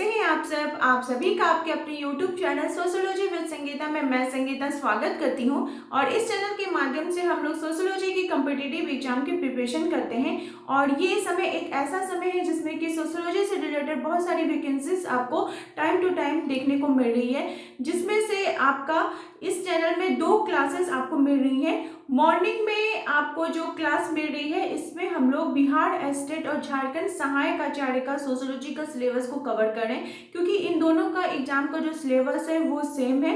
कैसे हैं आप सब। आप सभी का आपके अपने YouTube channel sociology with Sangeeta में मैं संगीता स्वागत करती हूं। और इस चैनल के माध्यम से हम लोग सोशियोलॉजी की कॉम्पिटिटिव एग्जाम की प्रिपरेशन करते हैं। और ये समय एक ऐसा समय है जिसमें कि सोशियोलॉजी से रिलेटेड बहुत सारी वैकेंसीज आपको टाइम टू टाइम देखने को मिल रही है, जिसमें से आपका इस चैनल में 2 क्लासेस आपको मिल रही हैं। मॉर्निंग में आपको जो क्लास मिल रही है इसमें हम लोग बिहार स्टेट और झारखंड सहायक आचार्य का सोशियोलॉजी का सिलेबस को कवर कर रहे हैं, क्योंकि इन दोनों का एग्जाम का जो सिलेबस है वो सेम है।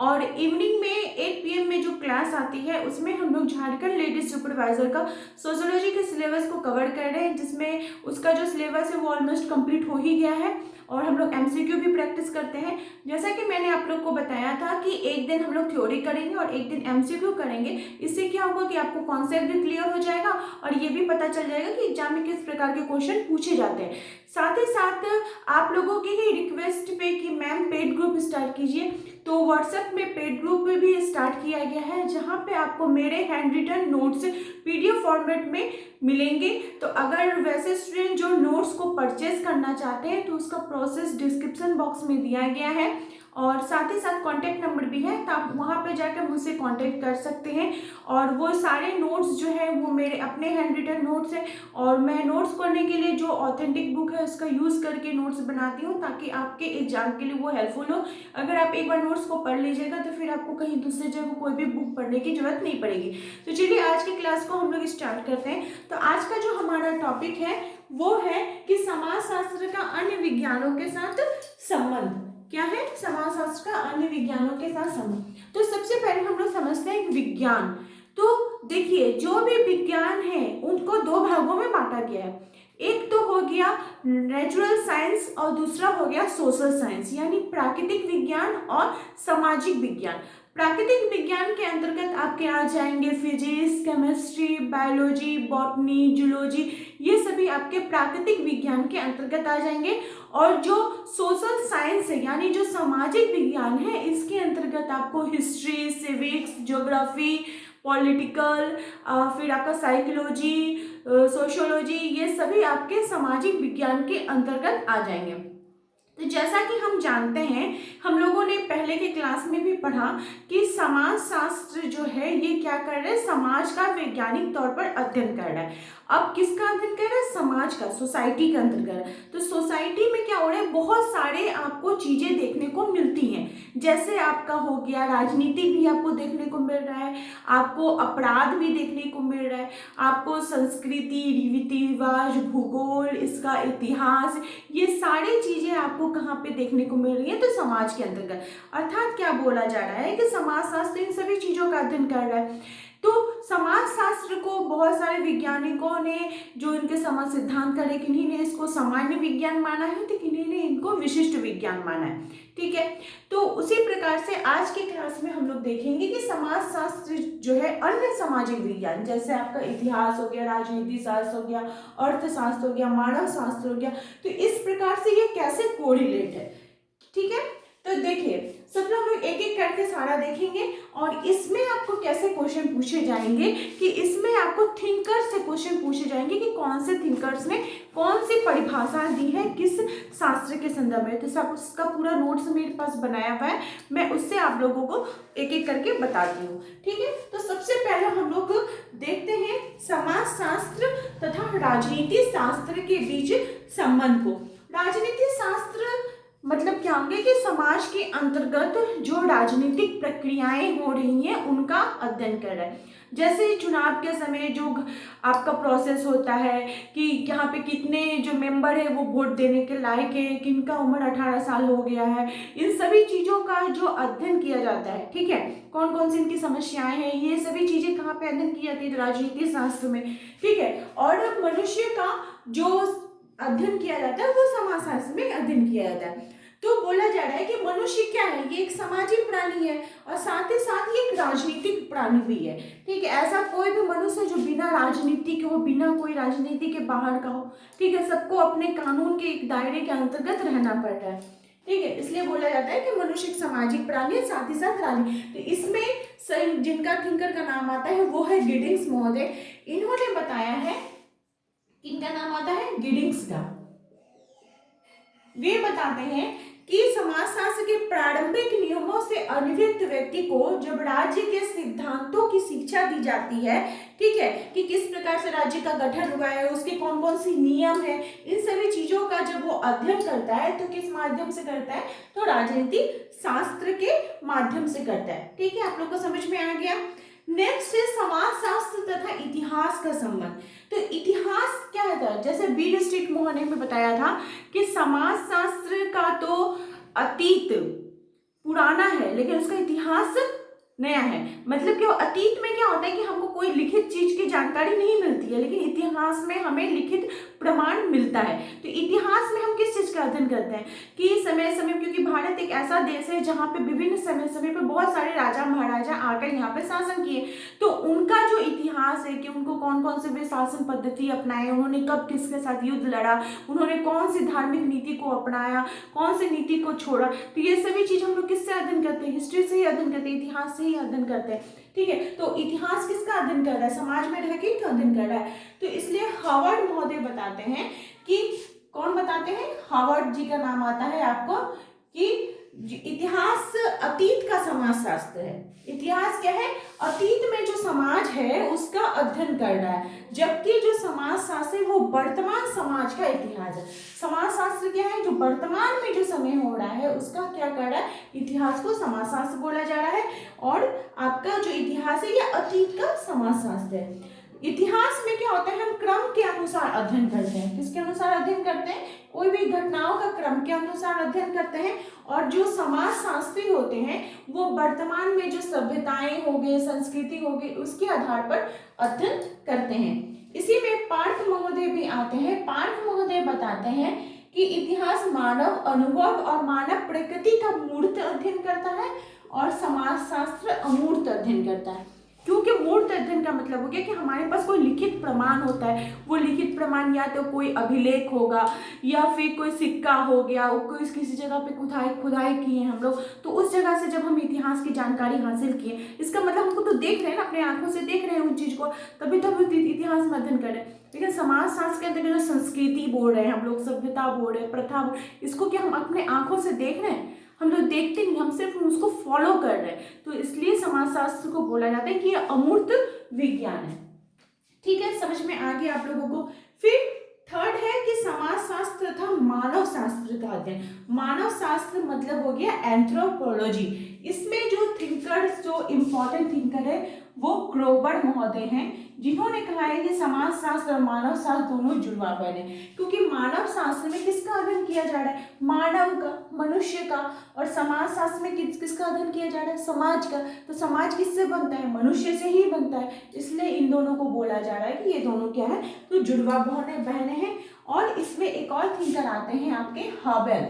और इवनिंग में 8 PM में जो क्लास आती है उसमें हम लोग झारखंड लेडी सुपरवाइजर का सोशियोलॉजी के सिलेबस को कवर कर रहे हैं, जिसमें उसका जो सिलेबस है वो ऑलमोस्ट कंप्लीट हो ही गया है। और हम लोग MCQ भी प्रैक्टिस करते हैं। जैसा कि मैंने आप लोग को बताया था कि एक दिन हम लोग थ्योरी करेंगे और एक दिन MCQ करेंगे। इससे क्या होगा कि आपको कॉन्सेप्ट भी क्लियर हो जाएगा और ये भी पता चल जाएगा कि एग्जाम में किस प्रकार के क्वेश्चन पूछे जाते हैं। साथ ही साथ आप लोगों की ही रिक्वेस्ट पे कि मैम पेड ग्रुप स्टार्ट कीजिए, तो व्हाट्सएप में पेड ग्रुप भी स्टार्ट किया गया है, जहां पे आपको मेरे hand written notes PDF format में मिलेंगे। तो अगर वैसे स्टूडेंट जो नोट्स को परचेज करना चाहते हैं तो उसका प्रोसेस डिस्क्रिप्शन बॉक्स में दिया गया है, और साथ ही साथ कॉन्टैक्ट नंबर भी है, तो आप वहाँ पे जाकर मुझसे कॉन्टैक्ट कर सकते हैं। और वो सारे नोट्स जो है वो मेरे अपने हैंड रिटन नोट्स हैं, और मैं नोट्स पढ़ने के लिए जो ऑथेंटिक बुक है उसका यूज़ करके नोट्स बनाती हूँ, ताकि आपके एग्जाम के लिए वो हेल्पफुल हो। अगर आप एक बार नोट्स को पढ़ लीजिएगा तो फिर आपको कहीं दूसरी जगह कोई भी बुक पढ़ने की जरूरत नहीं पड़ेगी। तो चलिए आज की क्लास को हम लोग स्टार्ट करते हैं। तो आज का जो हमारा टॉपिक है वो है कि समाजशास्त्र का अन्य विज्ञानों के साथ संबंध। क्या है? समाजशास्त्र का अन्य विज्ञानों के साथ संबंध। तो सबसे पहले हम लोग समझते हैं विज्ञान। तो देखिए, जो भी विज्ञान है उनको 2 भागों में बांटा गया है। एक तो हो गया नेचुरल साइंस और दूसरा हो गया सोशल साइंस, यानी प्राकृतिक विज्ञान और सामाजिक विज्ञान। प्राकृतिक विज्ञान के अंतर्गत आपके आ जाएंगे physics, chemistry, biology, botany, zoology, ये सभी आपके प्राकृतिक विज्ञान के अंतर्गत आ जाएंगे। और जो सोशल साइंस है यानी जो सामाजिक विज्ञान है, इसके अंतर्गत आपको हिस्ट्री, सिविक्स, ज्योग्राफी, पॉलिटिकल, फिर आपका साइकोलॉजी, सोशियोलॉजी, ये सभी आपके सामाजिक विज्ञान के अंतर्गत आ जाएंगे। तो जैसा कि हम जानते हैं, हम लोगों ने पहले के क्लास में भी पढ़ा कि समाजशास्त्र जो है ये क्या कर रहा है, समाज का वैज्ञानिक तौर पर अध्ययन कर रहा है। अब किसका अध्ययन कर रहा है? समाज का, सोसाइटी का अध्ययन कर रहा है। तो सोसाइटी में क्या हो रहा है, बहुत सारे आपको चीजें देखने को मिलती हैं। जैसे आपका हो गया राजनीति भी आपको देखने को मिल रहा है, आपको अपराध भी देखने को मिल रहा है, आपको संस्कृति, रीति रिवाज, भूगोल, इसका इतिहास, ये सारी चीजें आपको कहाँ पे देखने को मिल रही है? तो समाज के अंतर्गत। अर्थात क्या बोला जा रहा है कि समाजशास्त्र इन सभी चीजों का अध्ययन कर रहा है। तो समाजशास्त्र को बहुत सारे वैज्ञानिकों ने जो इनके समाज सिद्धांत करे, किन्हीं ने इसको सामान्य विज्ञान माना है तो किन्हीं ने इनको विशिष्ट विज्ञान माना है। ठीक है, तो उसी प्रकार से आज के क्लास में हम लोग देखेंगे कि समाजशास्त्र जो है अन्य सामाजिक विज्ञान, जैसे आपका इतिहास हो गया, राजनीति शास्त्र हो गया, अर्थशास्त्र हो गया, मानव शास्त्र हो गया, तो इस प्रकार से ये कैसे कोरिलेट है। ठीक है, तो देखिए सब हम लोग एक एक करके सारा देखेंगे, और इसमें आपको कैसे क्वेश्चन पूछे जाएंगे कि इसमें आपको थिंकर्स से क्वेश्चन पूछे जाएंगे कि कौन से थिंकर्स ने कौन सी परिभाषा दी है किस शास्त्र के संदर्भ में। तो सब उसका पूरा नोट्स मेरे पास बनाया हुआ है, मैं उससे आप लोगों को एक एक करके बताती हूँ। ठीक है, तो सबसे पहले हम लोग देखते हैं समाजशास्त्र तथा राजनीति शास्त्र के बीच संबंध को। राजनीति शास्त्र मतलब क्या होंगे कि समाज के अंतर्गत जो राजनीतिक प्रक्रियाएं हो रही हैं उनका अध्ययन कर रहा है। जैसे चुनाव के समय जो आपका प्रोसेस होता है कि यहाँ पे कितने जो मेंबर है वो वोट देने के लायक है, किनका उम्र 18 साल हो गया है, इन सभी चीज़ों का जो अध्ययन किया जाता है। ठीक है, कौन कौन सी इनकी समस्याएं हैं, ये सभी चीज़ें कहाँ पे अध्ययन की जाती है? राजनीति शास्त्र में। ठीक है, और मनुष्य का जो अध्ययन किया जाता है वो समाजशास्त्र में अध्ययन किया जाता है। तो बोला जा रहा है कि मनुष्य क्या है, ये एक सामाजिक प्राणी है और साथ ही साथ ये एक राजनीतिक प्राणी भी है। ठीक है, ऐसा कोई भी मनुष्य जो बिना राजनीति के हो, बिना कोई राजनीति के बाहर का हो। ठीक है, सबको अपने कानून के एक दायरे के अंतर्गत रहना पड़ रहा है। ठीक है, इसलिए बोला जाता है कि मनुष्य एक सामाजिक प्राणी है, साथ ही साथ राजनीति। तो इसमें जिनका थिंकर का नाम आता है वो है गिडिंग्स महोदय। इन्होंने बताया है, इनका नाम आता है गिडिंग्स का। वे बताते हैं कि समाजशास्त्र के प्रारंभिक नियमों से अनभिज्ञ व्यक्ति को जब राज्य के सिद्धांतों की शिक्षा दी जाती है, ठीक है, कि किस प्रकार से राज्य का गठन हुआ है, उसके कौन कौन सी नियम है, इन सभी चीजों का जब वो अध्ययन करता है तो किस माध्यम से करता है, तो राजनीति शास्त्र के माध्यम से करता है। ठीक है, आप लोग को समझ में आ गया। नेक्स्ट है समाजशास्त्र तथा इतिहास का संबंध। तो इतिहास क्या है, जैसे बी डिस्ट्रिक्ट मोहन ने बताया था कि समाजशास्त्र का तो अतीत पुराना है लेकिन उसका इतिहास नया है। मतलब कि अतीत में क्या होता है कि हमको कोई लिखित चीज की जानकारी नहीं मिलती है, लेकिन इतिहास में हमें लिखित प्रमाण मिलता है। तो इतिहास में हम किस चीज का अध्ययन करते हैं कि समय समय, क्योंकि भारत एक ऐसा देश है जहाँ पे विभिन्न समय समय पे बहुत सारे राजा महाराजा आकर यहाँ पे शासन किए, तो उनका जो इतिहास है कि उनको कौन कौन से वे शासन पद्धति अपनाए, उन्होंने कब किसके साथ युद्ध लड़ा, उन्होंने कौन सी धार्मिक नीति को अपनाया, कौन सी नीति को छोड़ा, तो ये सभी चीज हम लोग किससे अध्ययन करते हैं, हिस्ट्री से ही अध्ययन करते हैं, इतिहास से ही अध्ययन करते हैं। ठीक है, तो इतिहास किसका अध्ययन कर रहा है, समाज में रह के अध्ययन कर रहा है। तो इसलिए हावर्ड महोदय बताते हैं कि, कौन बताते हैं, हावर्ड जी का नाम आता है आपको, कि इतिहास अतीत का समाजशास्त्र है। इतिहास क्या है, अतीत में जो समाज है उसका अध्ययन कर रहा है, जबकि जो समाजशास्त्र है वो वर्तमान समाज का इतिहास है। समाजशास्त्र क्या है, जो वर्तमान में जो समय हो रहा है उसका क्या कर रहा है, इतिहास को समाजशास्त्र बोला जा रहा है। और आपका जो इतिहास है ये अतीत का समाजशास्त्र है। इतिहास में क्या होता है, हम क्रम के अनुसार अध्ययन करते हैं। किसके अनुसार अध्ययन करते हैं, कोई भी घटनाओं का क्रम के अनुसार अध्ययन करते हैं। और जो समाजशास्त्री होते हैं वो वर्तमान में जो सभ्यताएं हो गई, संस्कृति हो गई, उसके आधार पर अध्ययन करते हैं। इसी में पार्थ महोदय भी आते हैं। पार्थ महोदय बताते हैं कि इतिहास मानव अनुभव और मानव प्रकृति का मूर्त अध्ययन करता है और समाजशास्त्र अमूर्त अध्ययन करता है। क्योंकि मूर्त अध्ययन का मतलब हो गया कि हमारे पास कोई लिखित प्रमाण होता है, वो लिखित प्रमाण या तो कोई अभिलेख होगा या फिर कोई सिक्का हो गया, कोई किसी जगह पे खुदाई किए हैं हम लोग, तो उस जगह से जब हम इतिहास की जानकारी हासिल किए, इसका मतलब हमको तो देख रहे हैं ना, अपने आंखों से देख रहे हैं उन चीज को, तभी तो हम इतिहास में अध्ययन कर रहे हैं। लेकिन समाजशास्त्र के अंदर जो संस्कृति बोल रहे हैं हम लोग, सभ्यता बोल रहे हैं, प्रथा बोल, इसको क्या हम अपने आंखों से देख रहे हैं, हम लोग देखते नहीं, हम सिर्फ उसको फॉलो कर रहे हैं। तो इसलिए समाजशास्त्र को बोला जाता है कि यह अमूर्त विज्ञान है। ठीक है, समझ में आ गया आप लोगों को। फिर थर्ड है कि समाजशास्त्र तथा मानव शास्त्र का अध्ययन। मानव शास्त्र मतलब हो गया एंथ्रोपोलॉजी। इसमें जो थिंकर, जो इम्पोर्टेंट थिंकर है वो क्रोबर महोदय हैं, जिन्होंने कहा है कि समाज शास्त्र और मानव शास्त्र दोनों जुड़वा बहन है। क्योंकि मानव शास्त्र में किसका अध्ययन किया जा रहा है, मानव का, मनुष्य का, और समाज शास्त्र में किसका अध्ययन किया जा रहा है, समाज का। तो समाज किससे बनता है, मनुष्य से ही बनता है, इसलिए इन दोनों को बोला जा रहा है कि ये दोनों क्या है, तो जुड़वा बहनें हैं। और इसमें एक और थिंकर आते हैं आपके हावेल।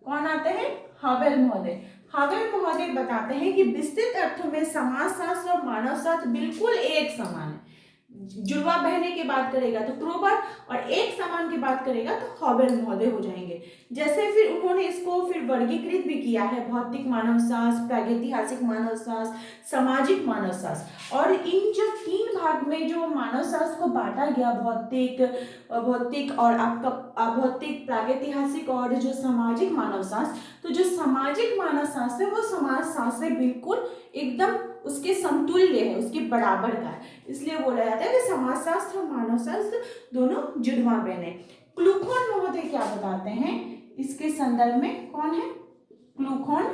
कौन आते हैं, हावेल महोदय। हावेल महोदय बताते हैं कि विस्तृत अर्थ में समाजशास्त्र और मानव शास्त्र बिल्कुल एक समान है। जुड़वा बहने की बात करेगा तो क्रोबर, और एक समान की बात करेगा तो हावेल महोदय हो जाएंगे। जैसे फिर उन्होंने इसको फिर वर्गीकृत भी किया है, भौतिक मानव शास्त्र, प्रागैतिहासिक मानव शास्त्र, सामाजिक मानव शास्त्र। और इन जो तीन भाग में जो मानव शास्त्र को बांटा गया, भौतिक और आपका अभौतिक, प्रागैतिहासिक और जो सामाजिक मानव शास्त्र, तो जो सामाजिक मानव शास्त्र है वो समाज शास्त्र से बिल्कुल एकदम उसके समतुल्य है, उसके बराबर का है। इसलिए बोला जाता है कि समाजशास्त्र और मानव शास्त्र दोनों जुड़वा बहन है। क्लूखोन महोदय क्या बताते हैं इसके संदर्भ में, कौन है, क्लूखोन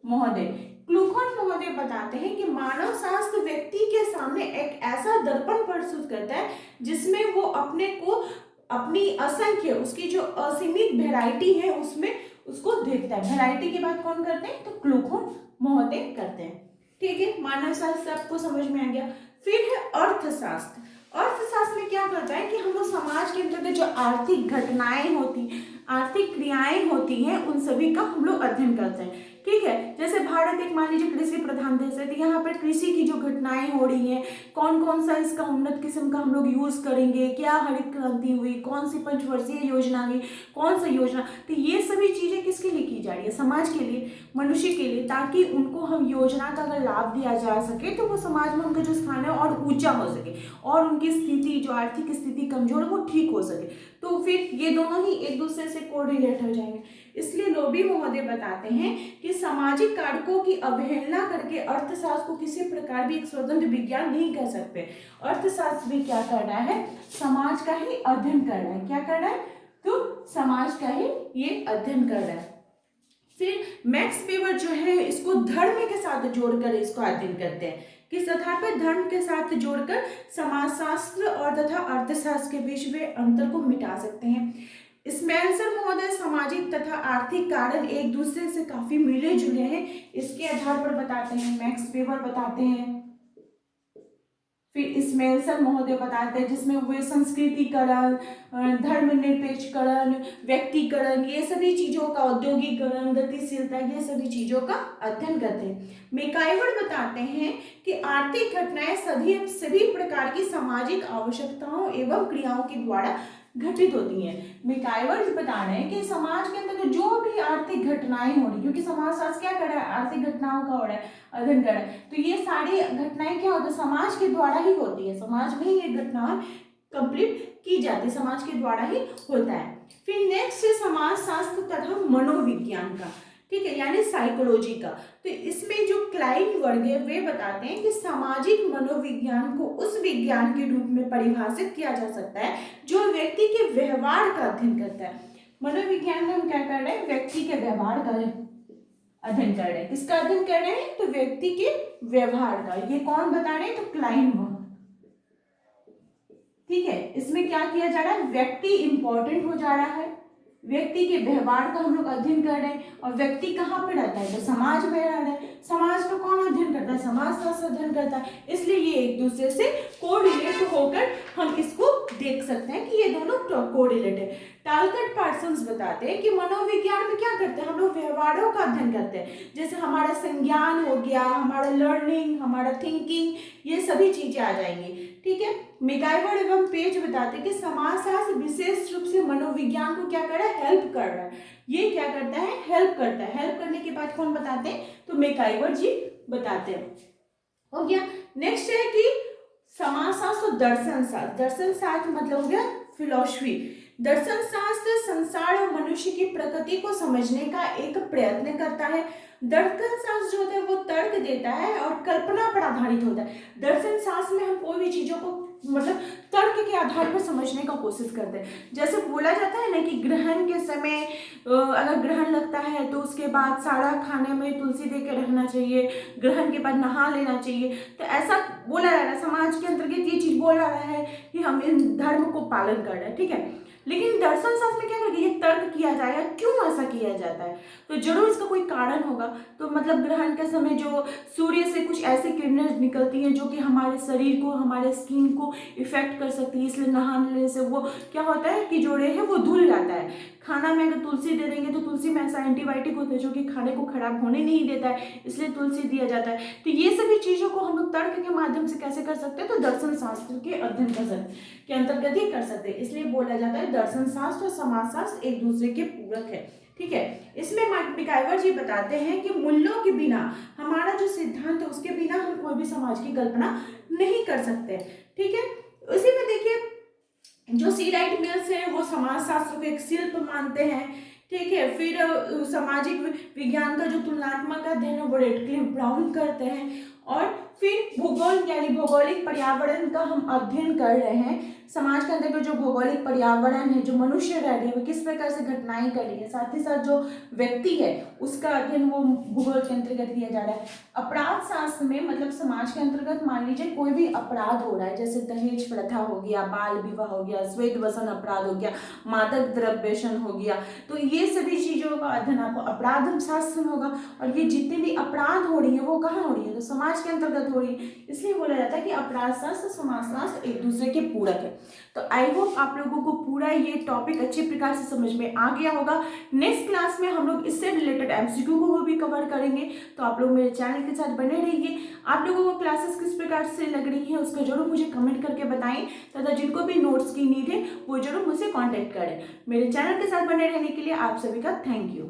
महोदय। क्लूखोन महोदय बताते हैं कि मानव शास्त्र व्यक्ति के सामने एक ऐसा दर्पण प्रस्तुत करता है जिसमें वो अपने को, अपनी असंख्य, उसकी जो असीमित वैरायटी है उसमें उसको देखता है। वैरायटी की बात कौन करते हैं, तो क्लूखोन महोदय करते हैं। ठीक है, मानव शास्त्र आपको समझ में आ गया। फिर है अर्थशास्त्र। अर्थशास्त्र में क्या करता है कि हम लोग समाज के अंतर्गत जो आर्थिक घटनाएं होती, आर्थिक क्रियाएं होती हैं, उन सभी का हम लोग अध्ययन करते हैं। ठीक है। जैसे भारत एक मान लीजिए कृषि प्रधान देश है, तो यहाँ पर कृषि की जो घटनाएं हो रही हैं, कौन कौन सा इसका उन्नत किस्म का हम लोग यूज करेंगे, क्या हरित क्रांति हुई, कौन सी पंचवर्षीय योजना हुई, कौन सा योजना, तो ये सभी चीजें किसके लिए की जा रही है, समाज के लिए, मनुष्य के लिए, ताकि उनको हम योजना का अगर लाभ दिया जा सके तो वो समाज में उनका जो स्थान है और ऊंचा हो सके और उनकी स्थिति जो आर्थिक स्थिति कमजोर वो ठीक हो सके। तो फिर ये दोनों ही एक दूसरे से कोरिलेट हो जाएंगे। इसलिए लोबी महोदय बताते हैं कि सामाजिक कारकों की अवहेलना करके अर्थशास्त्र को किसी प्रकार भी एक स्वतंत्र विज्ञान नहीं कह सकते। अर्थशास्त्र भी क्या कर रहा है, समाज का ही अध्ययन कर रहा है। क्या कर रहा है, तो समाज का ही ये अध्ययन कर रहा है। फिर मैक्स वेबर जो है इसको धर्म के साथ जोड़कर इसको अध्ययन करते हैं। किस आधार पर, धर्म के साथ जोड़कर समाजशास्त्र और तथा अर्थशास्त्र के बीच में अंतर को मिटा सकते हैं। स्मेल्सर महोदय सामाजिक तथा आर्थिक कारण एक दूसरे से काफी मिले जुले हैं, इसके आधार पर बताते हैं। मैक्स वेबर बताते हैं, फिर स्मेल्सर महोदय बताते हैं, जिसमें वे संस्कृतिकरण, धर्मनिरपेक्षकरण, व्यक्तिकरण, ये सभी चीजों का, औद्योगिकरण, गतिशीलता, ये सभी चीजों का अध्ययन करते हैं। मैकाइवर बताते हैं कि आर्थिक घटनाएं सभी प्रकार की सामाजिक आवश्यकताओं एवं क्रियाओं के द्वारा घटित होती हैं। मैकाइवर बता रहे हैं कि समाज के अंदर जो भी आर्थिक घटनाएं हो रही, क्योंकि समाजशास्त्र क्या कर रहा है, आर्थिक घटनाओं का हो रहा है अध्ययन कर रहा है, तो ये सारी घटनाएं क्या होती है, समाज के द्वारा ही होती है, समाज में ही ये घटनाएं कंप्लीट की जाती है, समाज के द्वारा ही होता है। फिर नेक्स्ट है समाजशास्त्र तथा मनोविज्ञान का, ठीक है, यानी साइकोलॉजी का। तो इसमें जो क्लाइन वर्ग है वे बताते हैं कि सामाजिक मनोविज्ञान को उस विज्ञान के रूप में परिभाषित किया जा सकता है जो व्यक्ति के व्यवहार का अध्ययन करता है। मनोविज्ञान में हम क्या कर रहे हैं, व्यक्ति के व्यवहार का अध्ययन कर रहे हैं। किसका अध्ययन कर रहे हैं, तो व्यक्ति के व्यवहार का। ये कौन बता रहे हैं, तो क्लाइन वर्ग, ठीक है। इसमें क्या किया जा रहा है, व्यक्ति इंपॉर्टेंट हो जा रहा है, व्यक्ति के व्यवहार का हम लोग अध्ययन कर रहे हैं। और व्यक्ति कहाँ पे रहता है, तो समाज में रह रहा है। समाज का कौन अध्ययन करता है, समाजशास्त्र अध्ययन करता है। इसलिए ये एक दूसरे से कोरिलेट होकर हम इसको देख सकते हैं कि ये दोनों कोरिलेट है। टालकट पार्सन्स बताते हैं कि मनोविज्ञान में क्या करते हैं, हम लोग व्यवहारों का अध्ययन करते हैं, जैसे हमारा संज्ञान हो गया, हमारा लर्निंग, हमारा थिंकिंग, ये सभी चीजें आ जाएंगी, ठीक है। मैकाइवर एवं पेज बताते हैं कि समाजशास्त्र विशेष रूप से मनोविज्ञान को क्या कर रहा है, हेल्प कर रहा है। ये क्या करता है, हेल्प करता है। हेल्प करने के बाद कौन बताते हैं, तो मैकाइवर जी बताते हैं। हो गया। नेक्स्ट है कि समाजशास्त्र और दर्शन शास्त्र। दर्शन शास्त्र मतलब हो गया फिलॉसफी। दर्शन शास्त्र संसार और मनुष्य की प्रकृति को समझने का एक प्रयत्न करता है। दर्शन शास्त्र जो होता है वो तर्क देता है और कल्पना पर आधारित होता है। दर्शन शास्त्र में हम कोई भी चीजों को मतलब तर्क के आधार पर समझने का कोशिश करते हैं। जैसे बोला जाता है ना कि ग्रहण के समय अगर ग्रहण लगता है तो उसके बाद सारा खाने में तुलसी दे के रखना चाहिए, ग्रहण के बाद नहा लेना चाहिए। तो ऐसा बोला जा रहा है, समाज के अंतर्गत ये चीज बोला रहा है कि हम इन धर्म को पालन कर रहे हैं, ठीक है। लेकिन दर्शन शास्त्र में क्या करके ये तर्क किया जाएगा, क्यों ऐसा किया जाता है, तो जरूर इसका कोई कारण होगा। तो मतलब ग्रहण के समय जो सूर्य से कुछ ऐसी किरणें निकलती हैं जो कि हमारे शरीर को, हमारे स्किन को इफेक्ट कर सकती है, इसलिए नहाने से वो क्या होता है कि जो रे है वो धुल जाता है। खाना में अगर तुलसी दे देंगे तो तुलसी में ऐसा एंटीबायोटिक होता है जो कि खाने को खराब होने नहीं देता है, इसलिए तुलसी दिया जाता है। तो ये सभी चीजों को हम लोग तर्क के माध्यम से कैसे कर सकते हैं, तो दर्शन शास्त्र के अध्ययन कर सकते के अंतर्गत ही कर सकते हैं। इसलिए बोला जाता है दर्शन शास्त्र और समाजशास्त्र एक दूसरे के पूरक है, ठीक है। इसमें मैकाइवर जी बताते हैं कि मूल्यों के बिना, हमारा जो सिद्धांत है उसके बिना हम कोई भी समाज की कल्पना नहीं कर सकते, ठीक है। उसी में देखिए जो सी राइट मिल्स है वो समाजशास्त्र को एक शिल्प मानते हैं, ठीक है। फिर सामाजिक विज्ञान का जो तुलनात्मक अध्ययन है वो रेडक्लिफ ब्राउन करते हैं। और फिर भूगोल यानी भौगोलिक पर्यावरण का हम अध्ययन कर रहे हैं। समाज के अंदर का जो भौगोलिक पर्यावरण है, जो मनुष्य रह रहे हैं वो किस प्रकार से घटनाएं कर रही है, साथ ही साथ जो व्यक्ति है उसका अध्ययन वो भूगोल के अंतर्गत किया जा रहा है। अपराध शास्त्र में मतलब समाज के अंतर्गत मान लीजिए कोई भी अपराध हो रहा है, जैसे दहेज प्रथा हो गया, बाल विवाह हो गया, श्वेत वसन अपराध हो गया, मादक द्रव्यशन हो गया, तो ये सभी चीजों का अध्ययन आपको अपराध शास्त्र में होगा। और ये जितने भी अपराध हो रही है वो कहाँ हो रही है, तो समाज के अंतर्गत हो रही है। इसलिए बोला जाता है कि अपराध शास्त्र समाज शास्त्र एक दूसरे के पूरक है। तो आई होप आप लोगों को पूरा ये टॉपिक अच्छे प्रकार से समझ में आ गया होगा। नेक्स्ट क्लास में हम लोग इससे रिलेटेड एमसीक्यू को भी कवर करेंगे, तो आप लोग मेरे चैनल के साथ बने रहिए। आप लोगों को क्लासेस किस प्रकार से लग रही है उसका जरूर मुझे कमेंट करके बताएं, तथा जिनको भी नोट्स की नीड है वो जरूर मुझसे कॉन्टेक्ट करें। मेरे चैनल के साथ बने रहने के लिए आप सभी का थैंक यू।